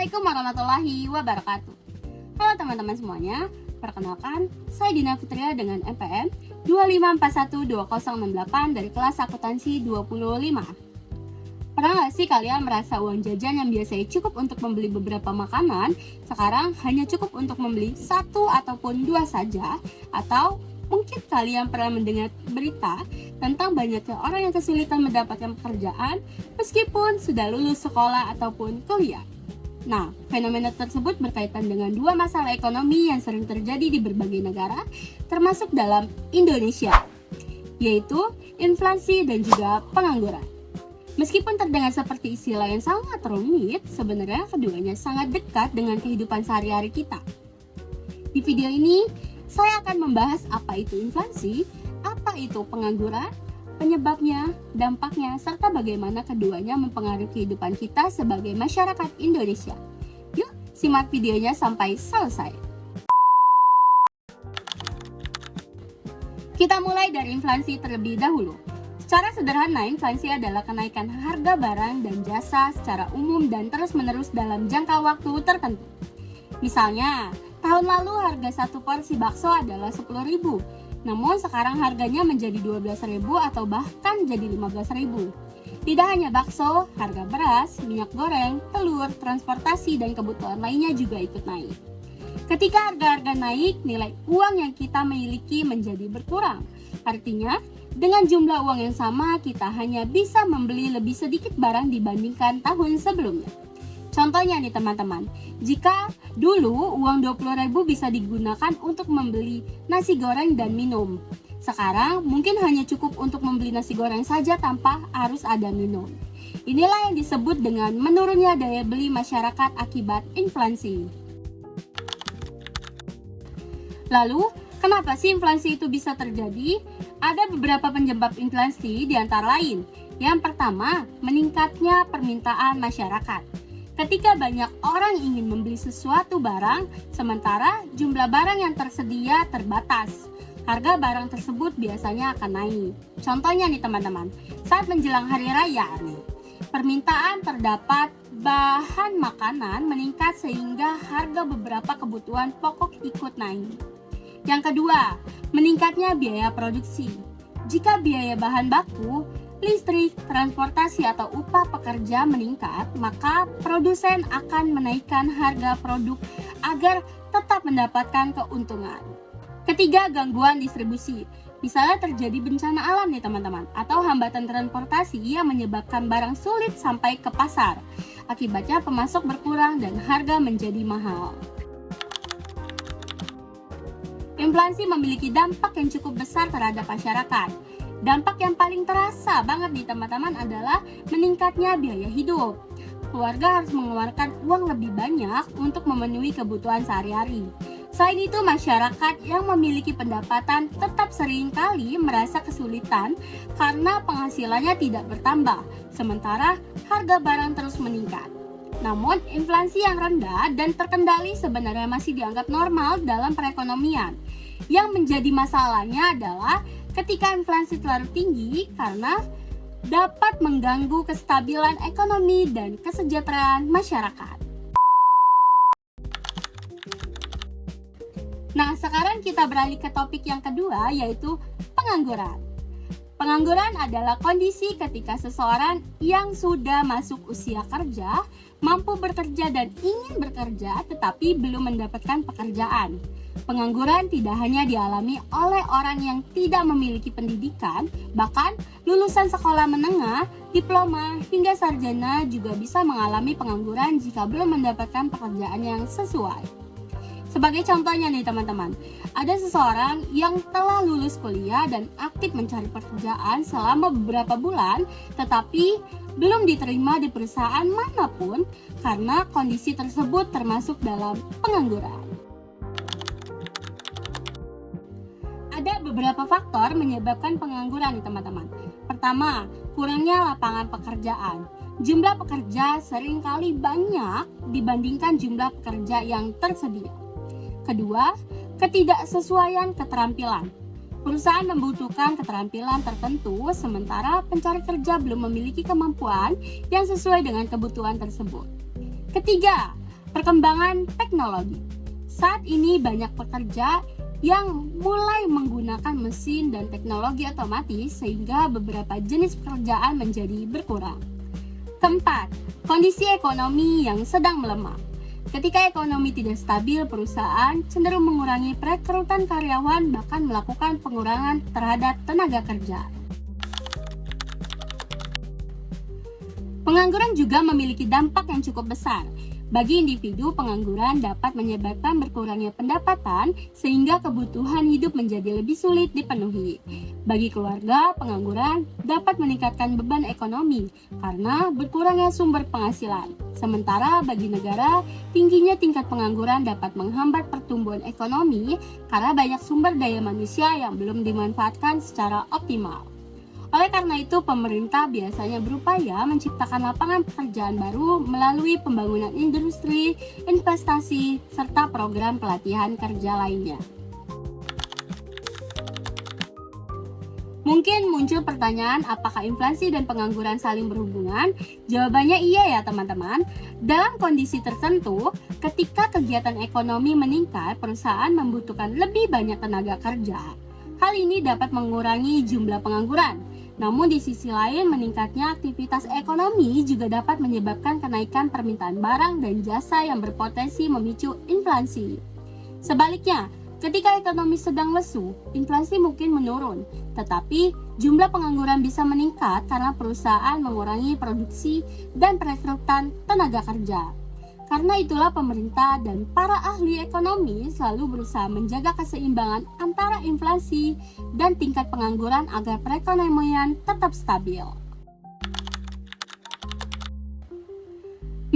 Assalamualaikum warahmatullahi wabarakatuh. Halo teman-teman semuanya, perkenalkan saya Dina Fitria dengan NPM 25412068 dari kelas akuntansi 25. Pernah nggak sih kalian merasa uang jajan yang biasanya cukup untuk membeli beberapa makanan, sekarang hanya cukup untuk membeli satu ataupun dua saja? Atau mungkin kalian pernah mendengar berita tentang banyaknya orang yang kesulitan mendapatkan pekerjaan meskipun sudah lulus sekolah ataupun kuliah. Nah, fenomena tersebut berkaitan dengan dua masalah ekonomi yang sering terjadi di berbagai negara, termasuk dalam Indonesia, yaitu inflasi dan juga pengangguran. Meskipun terdengar seperti istilah yang sangat rumit, sebenarnya keduanya sangat dekat dengan kehidupan sehari-hari kita. Di video ini, saya akan membahas apa itu inflasi, apa itu pengangguran, penyebabnya, dampaknya, serta bagaimana keduanya mempengaruhi kehidupan kita sebagai masyarakat Indonesia. Yuk, simak videonya sampai selesai. Kita mulai dari inflasi terlebih dahulu. Secara sederhana, inflasi adalah kenaikan harga barang dan jasa secara umum dan terus-menerus dalam jangka waktu tertentu. Misalnya, tahun lalu harga satu porsi bakso adalah 10.000, namun sekarang harganya menjadi 12.000 atau bahkan jadi 15.000. Tidak hanya bakso, harga beras, minyak goreng, telur, transportasi, dan kebutuhan lainnya juga ikut naik. Ketika harga-harga naik, nilai uang yang kita miliki menjadi berkurang. Artinya, dengan jumlah uang yang sama, kita hanya bisa membeli lebih sedikit barang dibandingkan tahun sebelumnya. Contohnya nih teman-teman, jika dulu uang 20.000 bisa digunakan untuk membeli nasi goreng dan minum. Sekarang mungkin hanya cukup untuk membeli nasi goreng saja tanpa harus ada minum. Inilah yang disebut dengan menurunnya daya beli masyarakat akibat inflasi. Lalu, kenapa sih inflasi itu bisa terjadi? Ada beberapa penyebab inflasi di antara lain. Yang pertama, meningkatnya permintaan masyarakat. Ketika banyak orang ingin membeli sesuatu barang, sementara jumlah barang yang tersedia terbatas, harga barang tersebut biasanya akan naik. Contohnya nih teman-teman, saat menjelang hari raya nih, permintaan terdapat bahan makanan meningkat sehingga harga beberapa kebutuhan pokok ikut naik. Yang kedua, meningkatnya biaya produksi. Jika biaya bahan baku, listrik, transportasi, atau upah pekerja meningkat, maka produsen akan menaikkan harga produk agar tetap mendapatkan keuntungan. Ketiga, gangguan distribusi. Misalnya terjadi bencana alam nih teman-teman, atau hambatan transportasi yang menyebabkan barang sulit sampai ke pasar. Akibatnya pemasok berkurang dan harga menjadi mahal. Inflasi memiliki dampak yang cukup besar terhadap masyarakat. Dampak yang paling terasa banget nih teman-teman adalah meningkatnya biaya hidup. Keluarga harus mengeluarkan uang lebih banyak untuk memenuhi kebutuhan sehari-hari. Selain itu, masyarakat yang memiliki pendapatan tetap seringkali merasa kesulitan karena penghasilannya tidak bertambah, sementara harga barang terus meningkat. Namun, inflasi yang rendah dan terkendali sebenarnya masih dianggap normal dalam perekonomian. Yang menjadi masalahnya adalah ketika inflasi terlalu tinggi karena dapat mengganggu kestabilan ekonomi dan kesejahteraan masyarakat. Nah, sekarang kita beralih ke topik yang kedua, yaitu pengangguran. Pengangguran adalah kondisi ketika seseorang yang sudah masuk usia kerja, mampu bekerja dan ingin bekerja tetapi belum mendapatkan pekerjaan. Pengangguran tidak hanya dialami oleh orang yang tidak memiliki pendidikan, bahkan lulusan sekolah menengah, diploma, hingga sarjana juga bisa mengalami pengangguran jika belum mendapatkan pekerjaan yang sesuai. Sebagai contohnya nih teman-teman, ada seseorang yang telah lulus kuliah dan aktif mencari pekerjaan selama beberapa bulan, tetapi belum diterima di perusahaan manapun karena kondisi tersebut termasuk dalam pengangguran. Ada beberapa faktor menyebabkan pengangguran nih teman-teman. Pertama, kurangnya lapangan pekerjaan. Jumlah pekerja seringkali banyak dibandingkan jumlah pekerja yang tersedia. Kedua, ketidaksesuaian keterampilan. Perusahaan membutuhkan keterampilan tertentu, sementara pencari kerja belum memiliki kemampuan yang sesuai dengan kebutuhan tersebut. Ketiga, Perkembangan teknologi. Saat ini banyak pekerja yang mulai menggunakan mesin dan teknologi otomatis sehingga beberapa jenis pekerjaan menjadi berkurang. Keempat, kondisi ekonomi yang sedang melemah. Ketika ekonomi tidak stabil, perusahaan cenderung mengurangi perekrutan karyawan bahkan melakukan pengurangan terhadap tenaga kerja. Pengangguran juga memiliki dampak yang cukup besar. Bagi individu, pengangguran dapat menyebabkan berkurangnya pendapatan sehingga kebutuhan hidup menjadi lebih sulit dipenuhi. Bagi keluarga, pengangguran dapat meningkatkan beban ekonomi karena berkurangnya sumber penghasilan. Sementara bagi negara, tingginya tingkat pengangguran dapat menghambat pertumbuhan ekonomi karena banyak sumber daya manusia yang belum dimanfaatkan secara optimal. Oleh karena itu, pemerintah biasanya berupaya menciptakan lapangan pekerjaan baru melalui pembangunan industri, investasi, serta program pelatihan kerja lainnya. Mungkin muncul pertanyaan, apakah inflasi dan pengangguran saling berhubungan? Jawabannya iya ya teman-teman. Dalam kondisi tertentu, ketika kegiatan ekonomi meningkat, perusahaan membutuhkan lebih banyak tenaga kerja. Hal ini dapat mengurangi jumlah pengangguran. Namun di sisi lain, meningkatnya aktivitas ekonomi juga dapat menyebabkan kenaikan permintaan barang dan jasa yang berpotensi memicu inflasi. Sebaliknya, ketika ekonomi sedang lesu, inflasi mungkin menurun, tetapi jumlah pengangguran bisa meningkat karena perusahaan mengurangi produksi dan perekrutan tenaga kerja. Karena itulah pemerintah dan para ahli ekonomi selalu berusaha menjaga keseimbangan antara inflasi dan tingkat pengangguran agar perekonomian tetap stabil.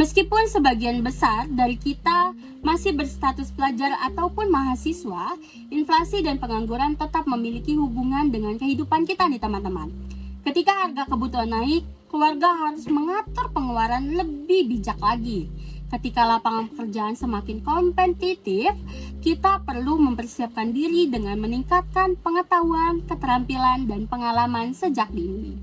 Meskipun sebagian besar dari kita masih berstatus pelajar ataupun mahasiswa, inflasi dan pengangguran tetap memiliki hubungan dengan kehidupan kita nih teman-teman. Ketika harga kebutuhan naik, keluarga harus mengatur pengeluaran lebih bijak lagi. Ketika lapangan pekerjaan semakin kompetitif, kita perlu mempersiapkan diri dengan meningkatkan pengetahuan, keterampilan, dan pengalaman sejak dini.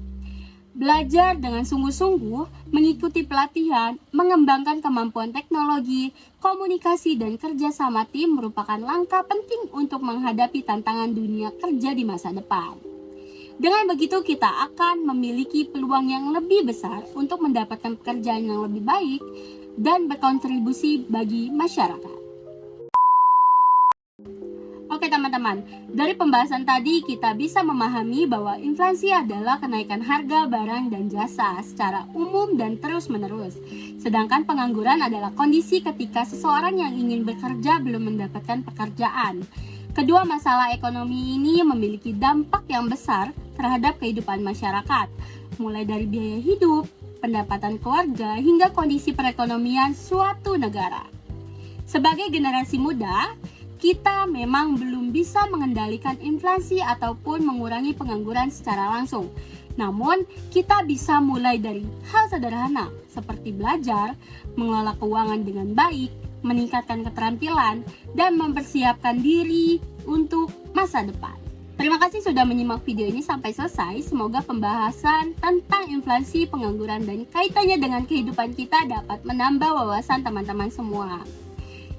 Belajar dengan sungguh-sungguh, mengikuti pelatihan, mengembangkan kemampuan teknologi, komunikasi, dan kerjasama tim merupakan langkah penting untuk menghadapi tantangan dunia kerja di masa depan. Dengan begitu, kita akan memiliki peluang yang lebih besar untuk mendapatkan pekerjaan yang lebih baik dan berkontribusi bagi masyarakat. Oke teman-teman, dari pembahasan tadi kita bisa memahami bahwa inflasi adalah kenaikan harga barang dan jasa secara umum dan terus-menerus. Sedangkan pengangguran adalah kondisi ketika seseorang yang ingin bekerja belum mendapatkan pekerjaan. Kedua masalah ekonomi ini memiliki dampak yang besar terhadap kehidupan masyarakat, mulai dari biaya hidup, pendapatan keluarga, hingga kondisi perekonomian suatu negara. Sebagai generasi muda, kita memang belum bisa mengendalikan inflasi ataupun mengurangi pengangguran secara langsung. Namun, kita bisa mulai dari hal sederhana seperti belajar, mengelola keuangan dengan baik, meningkatkan keterampilan, dan mempersiapkan diri untuk masa depan. Terima kasih sudah menyimak video ini sampai selesai. Semoga pembahasan tentang inflasi, pengangguran, dan kaitannya dengan kehidupan kita dapat menambah wawasan teman-teman semua.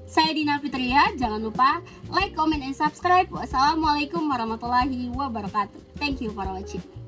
Saya Dina Fitria, jangan lupa like, comment, and subscribe. Wassalamualaikum warahmatullahi wabarakatuh. Thank you for watching.